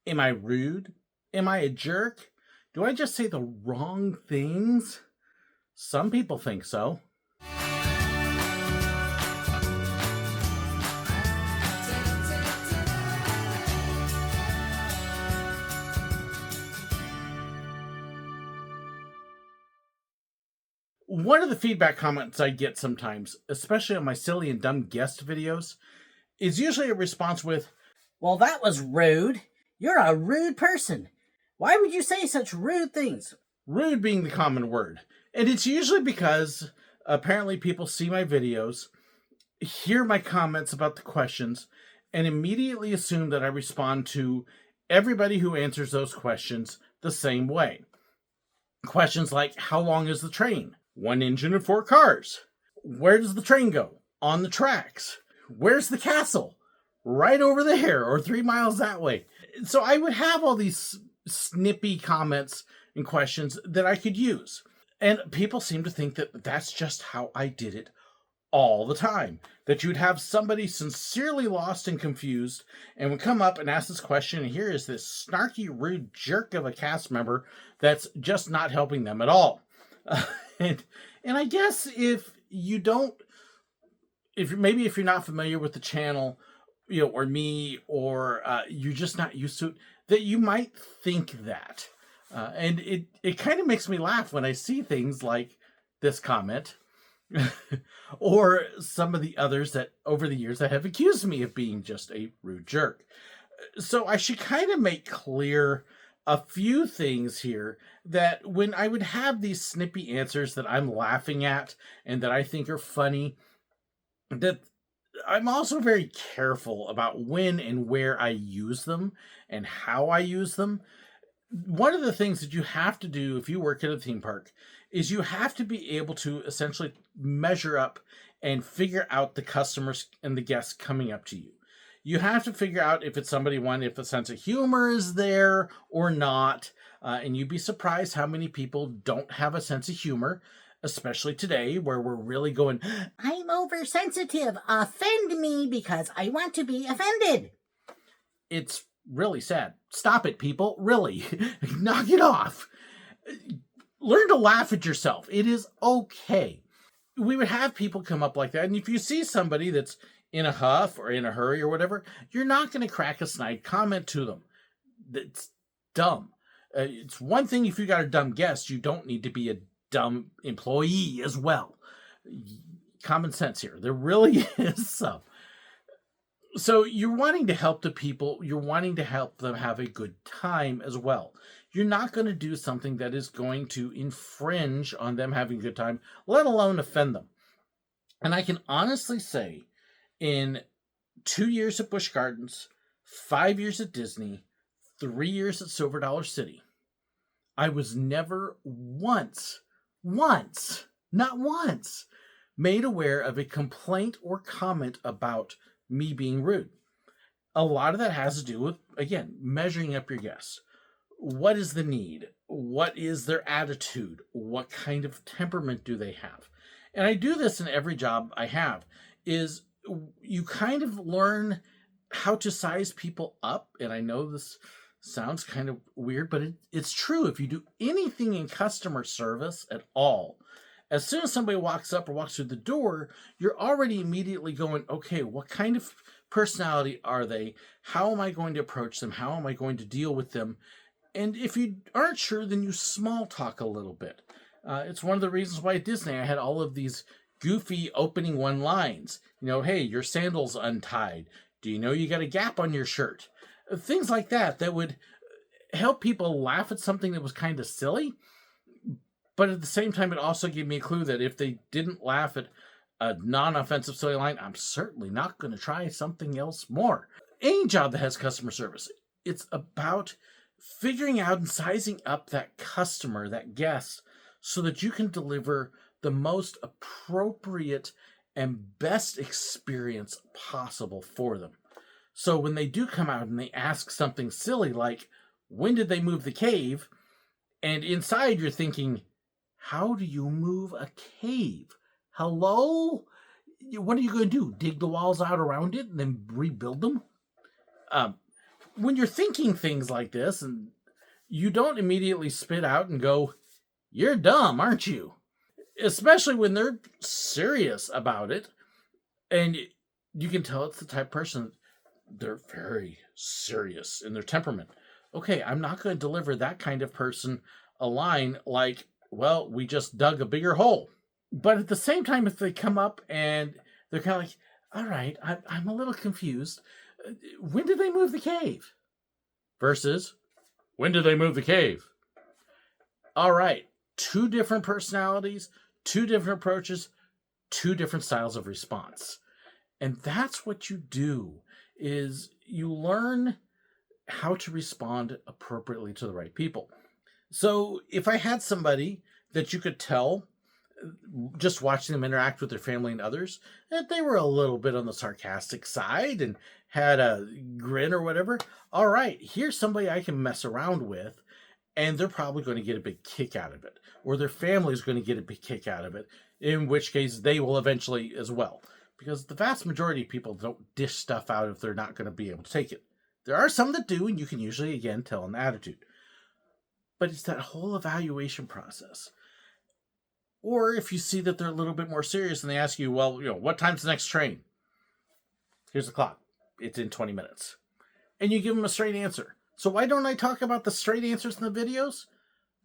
Am I rude? Am I a jerk? Do I just say the wrong things? Some people think so. One of the feedback comments I get sometimes, especially on my silly and dumb guest videos, is usually a response with, "Well, that was rude. You're a rude person. Why would you say such rude things?" Rude being the common word. And it's usually because apparently people see my videos, hear my comments about the questions, and immediately assume that I respond to everybody who answers those questions the same way. Questions like, how long is the train? 1 engine and 4 cars. Where does the train go? On the tracks. Where's the castle? Right over there, or 3 miles that way. So I would have all these snippy comments and questions that I could use. And people seem to think that that's just how I did it all the time. That you'd have somebody sincerely lost and confused and would come up and ask this question, and here is this snarky, rude jerk of a cast member that's just not helping them at all. And I guess if you're not familiar with the channel, or me, or you're just not used to it, that you might think that. And it kind of makes me laugh when I see things like this comment or some of the others that over the years that have accused me of being just a rude jerk. So I should kind of make clear a few things here, that when I would have these snippy answers that I'm laughing at and that I think are funny, that I'm also very careful about when and where I use them and how I use them. One of the things that you have to do if you work at a theme park is you have to be able to essentially measure up and figure out the customers and the guests coming up to you. You have to figure out if it's somebody, if the sense of humor is there or not. And you'd be surprised how many people don't have a sense of humor, especially today where we're really going, "I'm oversensitive. Offend me because I want to be offended." It's really sad. Stop it, people. Really. Knock it off. Learn to laugh at yourself. It is okay. We would have people come up like that. And if you see somebody that's in a huff or in a hurry or whatever, you're not going to crack a snide comment to them. That's dumb. It's one thing if you got a dumb guest, you don't need to be a dumb employee as well. Common sense here. There really is some. So you're wanting to help the people. You're wanting to help them have a good time as well. You're not going to do something that is going to infringe on them having a good time, let alone offend them. And I can honestly say, in 2 years at Busch Gardens, 5 years at Disney, 3 years at Silver Dollar City, I was never once, not once, made aware of a complaint or comment about me being rude. A lot of that has to do with, again, measuring up your guests. What is the need? What is their attitude? What kind of temperament do they have? And I do this in every job I have, is you kind of learn how to size people up. And I know this sounds kind of weird, but it's true. If you do anything in customer service at all, as soon as somebody walks up or walks through the door, you're already immediately going, okay, what kind of personality are they? How am I going to approach them? How am I going to deal with them? And if you aren't sure, then you small talk a little bit. It's one of the reasons why at Disney I had all of these goofy opening one lines. Hey, your sandal's untied. Do you know you got a gap on your shirt? Things like that would help people laugh at something that was kind of silly. But at the same time, it also gave me a clue that if they didn't laugh at a non-offensive silly line, I'm certainly not going to try something else more. Any job that has customer service, it's about figuring out and sizing up that customer, that guest, so that you can deliver the most appropriate and best experience possible for them. So when they do come out and they ask something silly like, when did they move the cave? And inside you're thinking, how do you move a cave? Hello? What are you going to do? Dig the walls out around it and then rebuild them? when you're thinking things like this, and you don't immediately spit out and go, "You're dumb, aren't you?" Especially when they're serious about it, and you can tell it's the type of person, they're very serious in their temperament. Okay, I'm not going to deliver that kind of person a line like, "Well, we just dug a bigger hole." But at the same time, if they come up and they're kind of like, "All right, I'm a little confused. When did they move the cave?" Versus, "When did they move the cave?" All right, two different personalities, two different approaches, two different styles of response. And that's what you do, is you learn how to respond appropriately to the right people. So if I had somebody that you could tell, just watching them interact with their family and others, that they were a little bit on the sarcastic side and had a grin or whatever, all right, here's somebody I can mess around with, and they're probably going to get a big kick out of it, or their family's going to get a big kick out of it, in which case they will eventually as well. Because the vast majority of people don't dish stuff out if they're not going to be able to take it. There are some that do, and you can usually, again, tell an attitude. But it's that whole evaluation process. Or if you see that they're a little bit more serious and they ask you, "Well, what time's the next train?" "Here's the clock. It's in 20 minutes. And you give them a straight answer. So why don't I talk about the straight answers in the videos?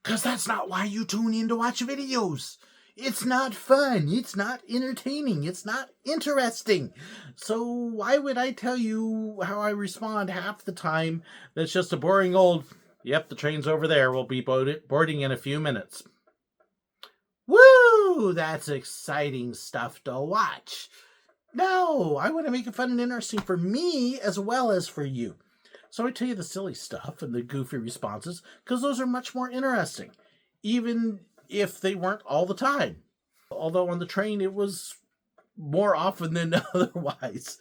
Because that's not why you tune in to watch videos. It's not fun. It's not entertaining. It's not interesting. So why would I tell you how I respond half the time? That's just a boring old, "Yep, the train's over there. We'll be boarding in a few minutes." Woo! That's exciting stuff to watch. No, I want to make it fun and interesting for me as well as for you. So I tell you the silly stuff and the goofy responses because those are much more interesting, even if they weren't all the time. Although on the train it was more often than otherwise.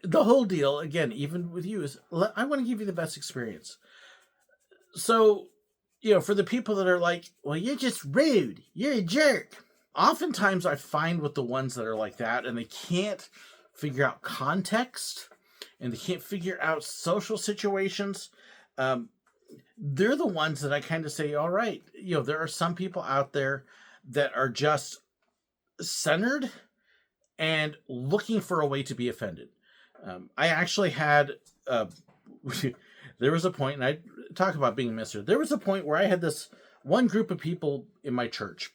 The whole deal, again, even with you, is I want to give you the best experience. So, for the people that are like, "Well, you're just rude. You're a jerk." Oftentimes I find with the ones that are like that and they can't figure out context and they can't figure out social situations, they're the ones that I kind of say, all right, there are some people out there that are just centered and looking for a way to be offended. I actually had, there was a point, and I talk about being mister. There was a point where I had this one group of people in my church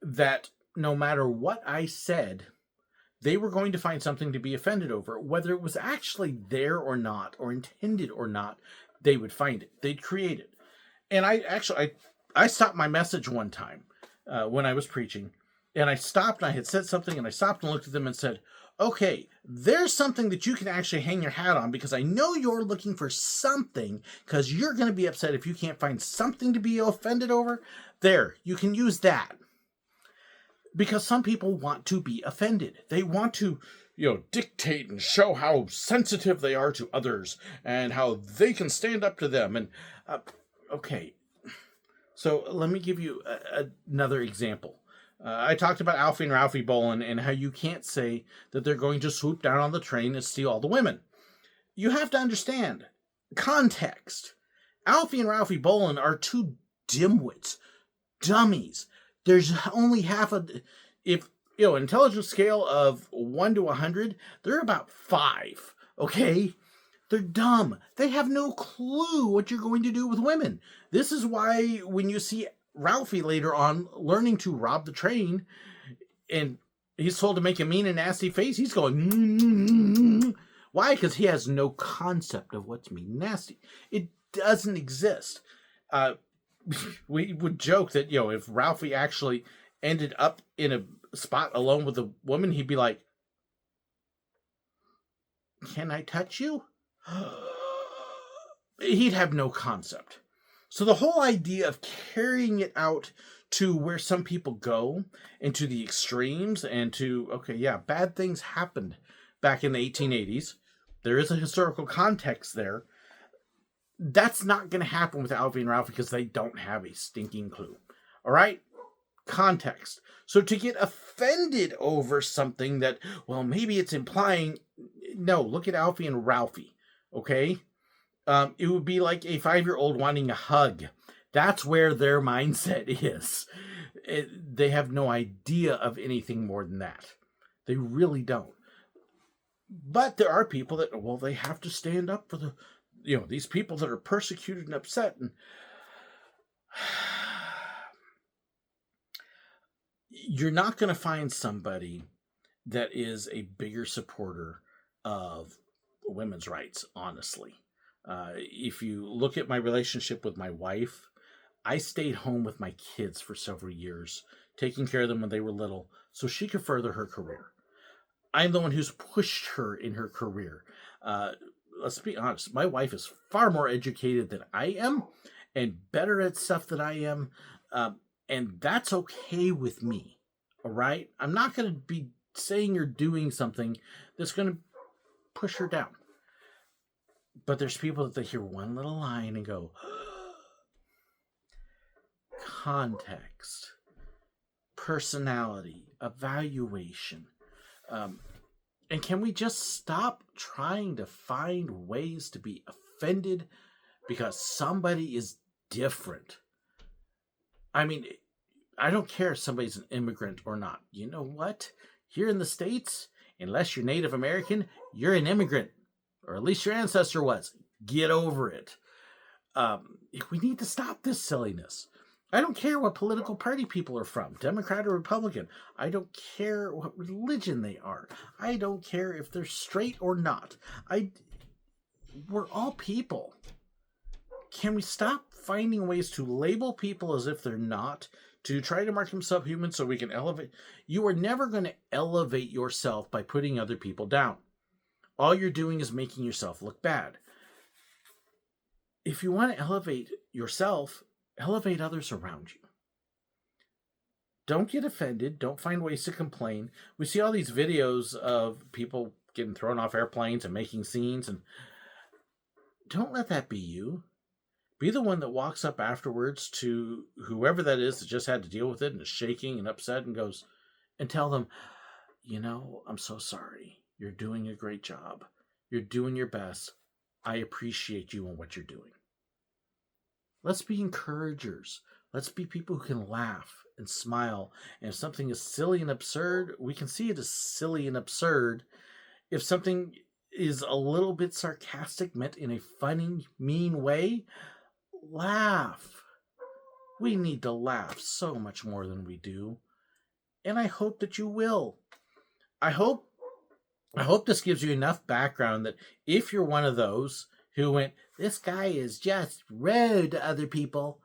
that no matter what I said, they were going to find something to be offended over. Whether it was actually there or not, or intended or not, they would find it. They'd create it. And I stopped my message one time when I was preaching, and I stopped, and I had said something, and I stopped and looked at them and said, "Okay, there's something that you can actually hang your hat on, because I know you're looking for something, because you're going to be upset if you can't find something to be offended over. There, you can use that." Because some people want to be offended. They want to, dictate and show how sensitive they are to others and how they can stand up to them. And, okay, so let me give you another example. I talked about Alfie and Ralphie Bolin and how you can't say that they're going to swoop down on the train and steal all the women. You have to understand context. Alfie and Ralphie Bolin are two dimwits, dummies. There's only intelligence scale of 1 to 100, they're about 5, okay? They're dumb. They have no clue what you're going to do with women. This is why when you see Ralphie later on learning to rob the train, and he's told to make a mean and nasty face, he's going, mm-hmm. Why? Because he has no concept of what's mean and nasty. It doesn't exist. We would joke that, if Ralphie actually ended up in a spot alone with a woman, he'd be like, "Can I touch you?" He'd have no concept. So the whole idea of carrying it out to where some people go, and to the extremes, and to, bad things happened back in the 1880s. There is a historical context there. That's not going to happen with Alfie and Ralphie because they don't have a stinking clue. All right? Context. So to get offended over something that, well, maybe it's implying, no, look at Alfie and Ralphie. Okay? It would be like a 5-year-old wanting a hug. That's where their mindset is. They have no idea of anything more than that. They really don't. But there are people that, well, they have to stand up for these people that are persecuted and upset. And you're not going to find somebody that is a bigger supporter of women's rights, honestly. If you look at my relationship with my wife, I stayed home with my kids for several years, taking care of them when they were little, so she could further her career. I'm the one who's pushed her in her career. Let's be honest, my wife is far more educated than I am and better at stuff than I am. And that's okay with me. All right? I'm not going to be saying or doing something that's going to push her down. But there's people that they hear one little line and go, context, personality, evaluation. And can we just stop trying to find ways to be offended because somebody is different? I mean, I don't care if somebody's an immigrant or not. You know what? Here in the States, unless you're Native American, you're an immigrant. Or at least your ancestor was. Get over it. We need to stop this silliness. I don't care what political party people are from, Democrat or Republican. I don't care what religion they are. I don't care if they're straight or not. We're all people. Can we stop finding ways to label people as if they're not, to try to mark them subhuman so we can elevate? You are never going to elevate yourself by putting other people down. All you're doing is making yourself look bad. If you want to elevate yourself, elevate others around you. Don't get offended. Don't find ways to complain. We see all these videos of people getting thrown off airplanes and making scenes, and don't let that be you. Be the one that walks up afterwards to whoever that is that just had to deal with it and is shaking and upset and goes and tell them, I'm so sorry. You're doing a great job. You're doing your best. I appreciate you and what you're doing. Let's be encouragers. Let's be people who can laugh and smile. And if something is silly and absurd, we can see it as silly and absurd. If something is a little bit sarcastic, meant in a funny, mean way, laugh. We need to laugh so much more than we do. And I hope that you will. I hope this gives you enough background that if you're one of those who went, this guy is just rude to other people,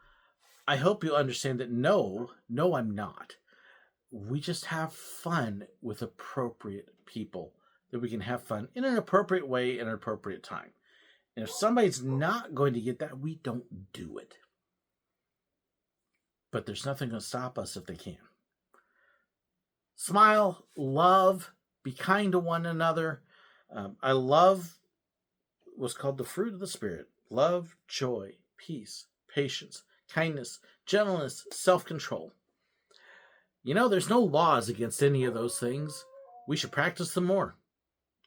I hope you'll understand that no, I'm not. We just have fun with appropriate people, that we can have fun in an appropriate way in an appropriate time. And if somebody's not going to get that, we don't do it. But there's nothing going to stop us if they can. Smile, love, be kind to one another. I love what's called the fruit of the Spirit. Love, joy, peace, patience, kindness, gentleness, self-control. There's no laws against any of those things. We should practice them more.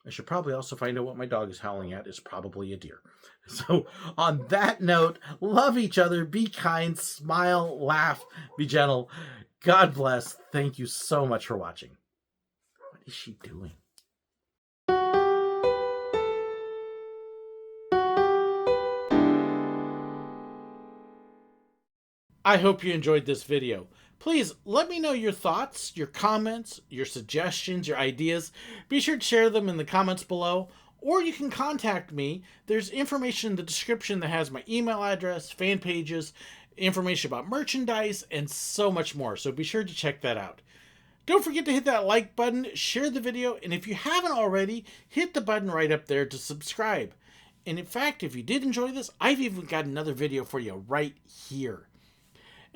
I should probably also find out what my dog is howling at. It's probably a deer. So on that note, love each other, be kind, smile, laugh, be gentle. God bless. Thank you so much for watching. What is she doing? I hope you enjoyed this video. Please let me know your thoughts, your comments, your suggestions, your ideas. Be sure to share them in the comments below, or you can contact me. There's information in the description that has my email address, fan pages, information about merchandise, and so much more. So be sure to check that out. Don't forget to hit that like button, share the video, and if you haven't already, hit the button right up there to subscribe. And in fact, if you did enjoy this, I've even got another video for you right here.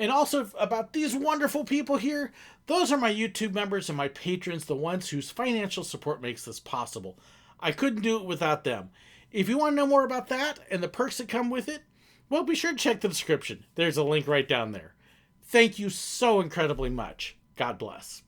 And also about these wonderful people here, those are my YouTube members and my patrons, the ones whose financial support makes this possible. I couldn't do it without them. If you want to know more about that and the perks that come with it, well, be sure to check the description. There's a link right down there. Thank you so incredibly much. God bless.